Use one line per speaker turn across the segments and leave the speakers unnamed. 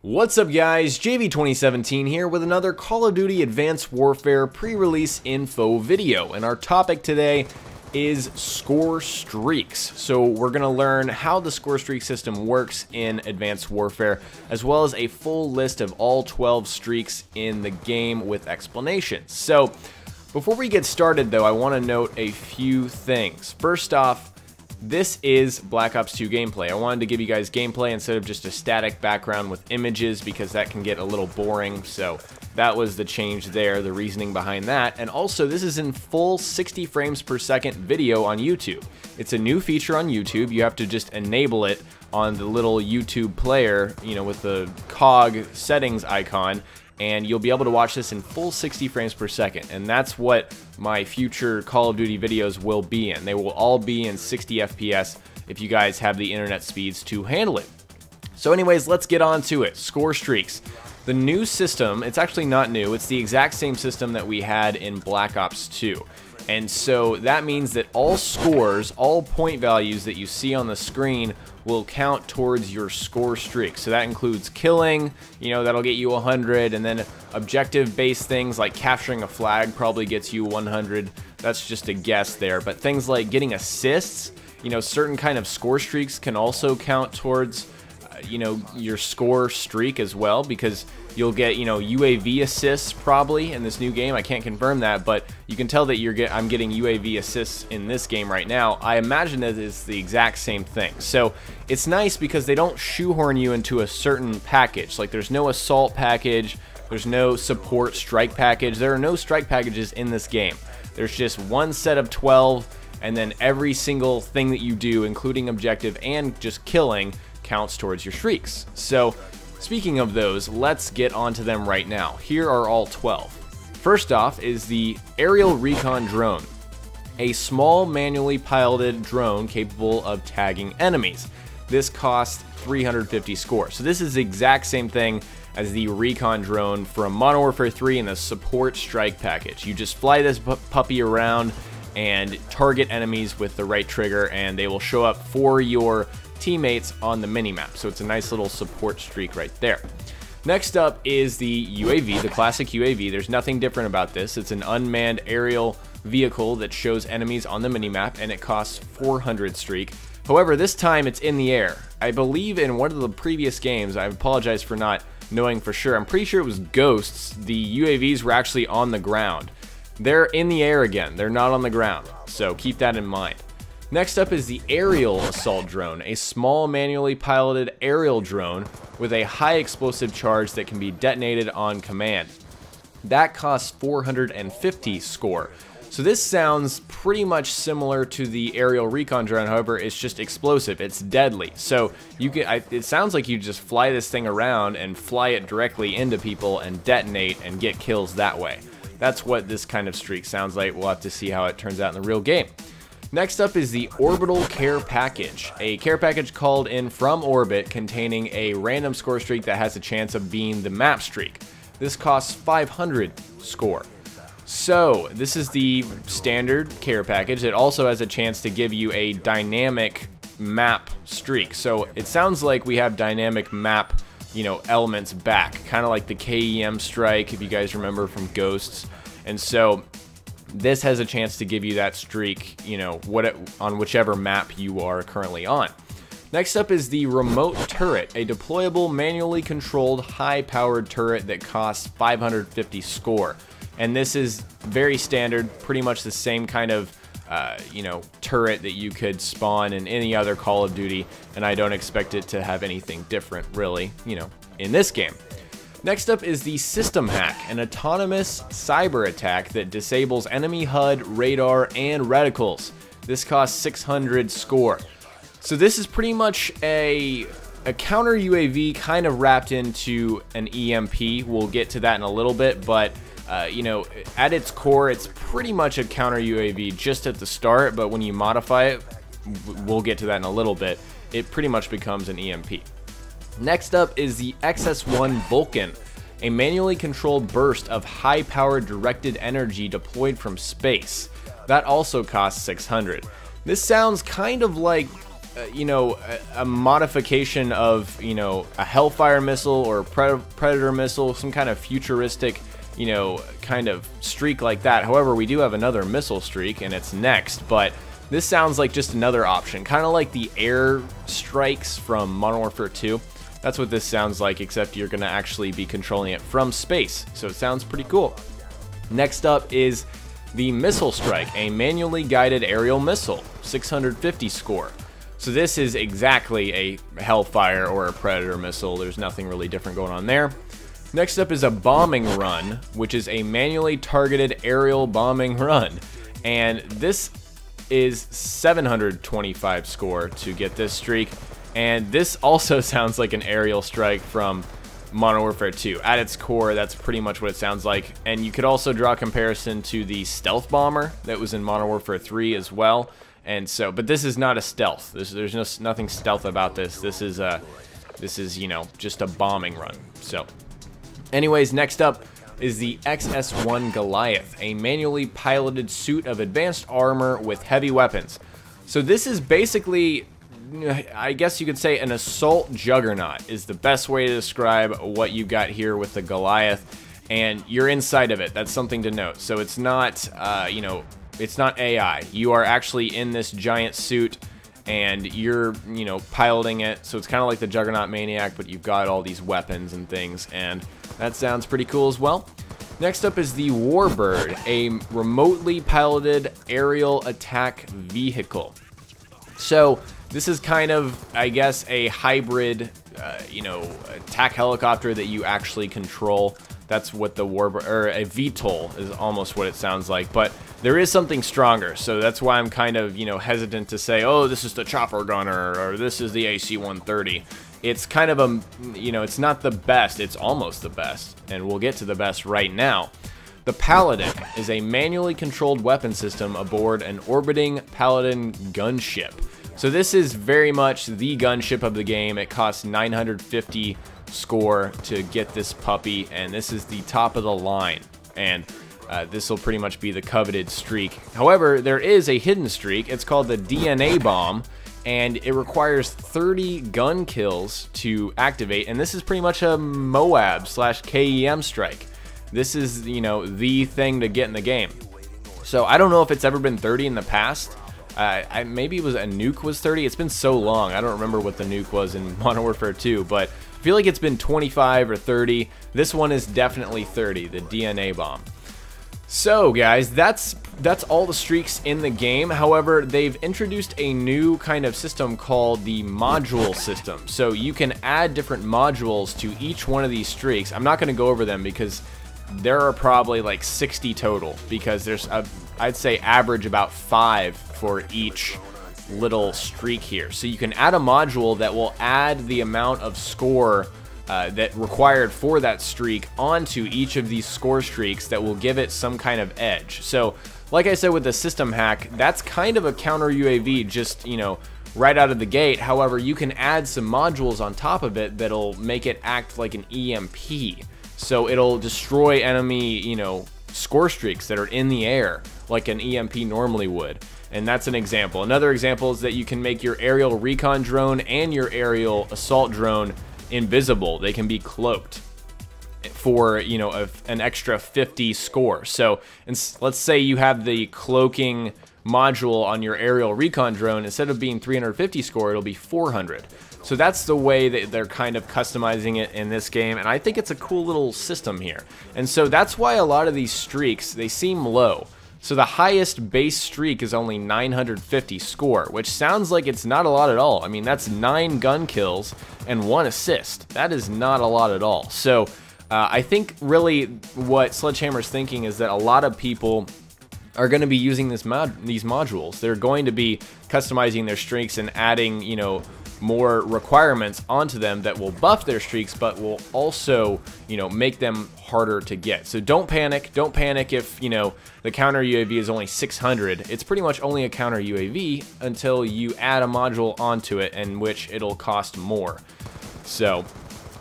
What's up guys, JV2017 here with another Call of Duty Advanced Warfare pre-release info video, and our topic today is score streaks. So we're going to learn how the score streak system works in Advanced Warfare, as well as a full list of all 12 streaks in the game with explanations. So before we get started though, I want to note a few things. First off, this is Black Ops 2 gameplay. I wanted to give you guys gameplay instead of just a static background with images because that can get a little boring, so that was the change there, the reasoning behind that. And also, this is in full 60 frames per second video on YouTube. It's a new feature on YouTube. You have to just enable it on the little YouTube player, you know, with the cog settings icon, and you'll be able to watch this in full 60 frames per second, and that's what my future Call of Duty videos will be in. They will all be in 60 FPS if you guys have the internet speeds to handle it. So anyways, let's get on to it. Score streaks. The new system, it's actually not new, it's the exact same system that we had in Black Ops 2. And so that means that all scores, all point values that you see on the screen will count towards your score streak. So that includes killing, you know, that'll get you 100, and then objective-based things like capturing a flag probably gets you 100. That's just a guess there. But things like getting assists, you know, certain kind of score streaks can also count towards, you know, your score streak as well, because you'll get, you know, UAV assists probably in this new game. I can't confirm that, but you can tell that I'm getting UAV assists in this game right now. I imagine that it's the exact same thing. So it's nice because they don't shoehorn you into a certain package. Like there's no assault package, there's no support strike package. There are no strike packages in this game. There's just one set of 12, and then every single thing that you do, including objective and just killing, counts towards your streaks. So speaking of those, let's get onto them right now. Here are all 12. First off is the Aerial Recon Drone, a small manually piloted drone capable of tagging enemies. This costs 350 score. So this is the exact same thing as the Recon Drone from Modern Warfare 3 in the Support Strike package. You just fly this puppy around and target enemies with the right trigger, and they will show up for your teammates on the minimap. So it's a nice little support streak right there. Next up is the UAV, the classic UAV. There's nothing different about this. It's an unmanned aerial vehicle that shows enemies on the minimap, and it costs 400 streak. However, this time it's in the air. I believe in one of the previous games, I apologize for not knowing for sure, I'm pretty sure it was Ghosts, the UAVs were actually on the ground. They're in the air again, they're not on the ground, so keep that in mind. Next up is the Aerial Assault Drone, a small manually piloted aerial drone with a high explosive charge that can be detonated on command. That costs 450 score. So this sounds pretty much similar to the Aerial Recon Drone, however, it's just explosive, it's deadly. So you can, it sounds like you just fly this thing around and fly it directly into people and detonate and get kills that way. That's what this kind of streak sounds like. We'll have to see how it turns out in the real game. Next up is the Orbital Care Package, a care package called in from orbit containing a random score streak that has a chance of being the map streak. This costs 500 score. So this is the standard care package. It also has a chance to give you a dynamic map streak. So it sounds like we have dynamic map, you know, elements back, kind of like the KEM strike, if you guys remember from Ghosts. And so this has a chance to give you that streak, you know, on whichever map you are currently on. Next up is the Remote Turret, a deployable, manually controlled, high-powered turret that costs 550 score. And this is very standard, pretty much the same kind of, you know, turret that you could spawn in any other Call of Duty, and I don't expect it to have anything different, really, you know, in this game. Next up is the System Hack, an autonomous cyber attack that disables enemy HUD, radar, and reticles. This costs 600 score. So this is pretty much a counter UAV kind of wrapped into an EMP. We'll get to that in a little bit, but you know, at its core, it's pretty much a counter UAV just at the start, but when you modify it, we'll get to that in a little bit, it pretty much becomes an EMP. Next up is the XS-1 Vulcan, a manually controlled burst of high-powered directed energy deployed from space. That also costs 600. This sounds kind of like you know, a modification of, you know, a Hellfire missile or a Predator missile, some kind of futuristic, you know, kind of streak like that. However, we do have another missile streak, and it's next, but this sounds like just another option, kind of like the air strikes from Modern Warfare 2. That's what this sounds like, except you're going to actually be controlling it from space, so it sounds pretty cool. Next up is the Missile Strike, a manually guided aerial missile, 650 score. So this is exactly a Hellfire or a Predator missile. There's nothing really different going on there. Next up is a Bombing Run, which is a manually targeted aerial bombing run. And this is 725 score to get this streak. And this also sounds like an aerial strike from Modern Warfare 2. At its core, that's pretty much what it sounds like. And you could also draw a comparison to the Stealth Bomber that was in Modern Warfare 3 as well. And so, but this is not a stealth. There's just nothing stealth about this. This is, you know, just a bombing run. So, anyways, next up is the XS-1 Goliath, a manually piloted suit of advanced armor with heavy weapons. So this is basically, I guess you could say, an assault juggernaut is the best way to describe what you got here with the Goliath. And you're inside of it. That's something to note. So it's not, you know, it's not AI. You are actually in this giant suit, and you're, you know, piloting it. So it's kind of like the Juggernaut Maniac, but you've got all these weapons and things, and that sounds pretty cool as well. Next up is the Warbird, a remotely piloted aerial attack vehicle. So this is kind of, I guess, a hybrid, you know, attack helicopter that you actually control. That's what the Warbird, or a VTOL is almost what it sounds like, but there is something stronger, so that's why I'm kind of, you know, hesitant to say, oh, this is the Chopper Gunner, or this is the AC-130. It's kind of a, you know, it's not the best, it's almost the best, and we'll get to the best right now. The Paladin is a manually controlled weapon system aboard an orbiting Paladin gunship. So this is very much the gunship of the game. It costs 950 score to get this puppy, and this is the top of the line, and this will pretty much be the coveted streak. However, there is a hidden streak. It's called the DNA Bomb, and it requires 30 gun kills to activate, and this is pretty much a Moab/KEM strike. This is, you know, the thing to get in the game. So I don't know if it's ever been 30 in the past. Maybe it was a nuke was 30. It's been so long. I don't remember what the nuke was in Modern Warfare 2, but I feel like it's been 25 or 30. This one is definitely 30, the DNA Bomb. So guys, that's all the streaks in the game. However, they've introduced a new kind of system called the module system. So you can add different modules to each one of these streaks. I'm not going to go over them because there are probably like 60 total, because there's I'd say average about 5 for each little streak here. So you can add a module that will add the amount of score that required for that streak onto each of these score streaks that will give it some kind of edge. So like I said with the system hack, that's kind of a counter UAV, just, you know, right out of the gate. However, you can add some modules on top of it that'll make it act like an EMP. So it'll destroy enemy, you know, score streaks that are in the air like an EMP normally would. And that's an example. Another example is that you can make your aerial recon drone and your aerial assault drone invisible. They can be cloaked for, you know, an extra 50 score. So let's say you have the cloaking module on your aerial recon drone. Instead of being 350 score, it'll be 400. So that's the way that they're kind of customizing it in this game, and I think it's a cool little system here. And so that's why a lot of these streaks, they seem low. So the highest base streak is only 950 score, which sounds like it's not a lot at all. I mean, that's 9 gun kills and 1 assist. That is not a lot at all. So I think really what Sledgehammer's thinking is that a lot of people are going to be using these modules. They're going to be customizing their streaks and adding, you know, more requirements onto them that will buff their streaks, but will also, you know, make them harder to get. So don't panic. Don't panic if, you know, the counter UAV is only 600. It's pretty much only a counter UAV until you add a module onto it, in which it'll cost more. So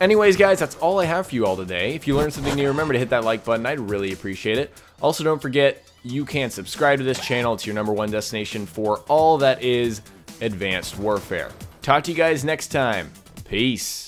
anyways, guys, that's all I have for you all today. If you learned something new, remember to hit that like button. I'd really appreciate it. Also, don't forget, you can subscribe to this channel. It's your #1 destination for all that is Advanced Warfare. Talk to you guys next time. Peace.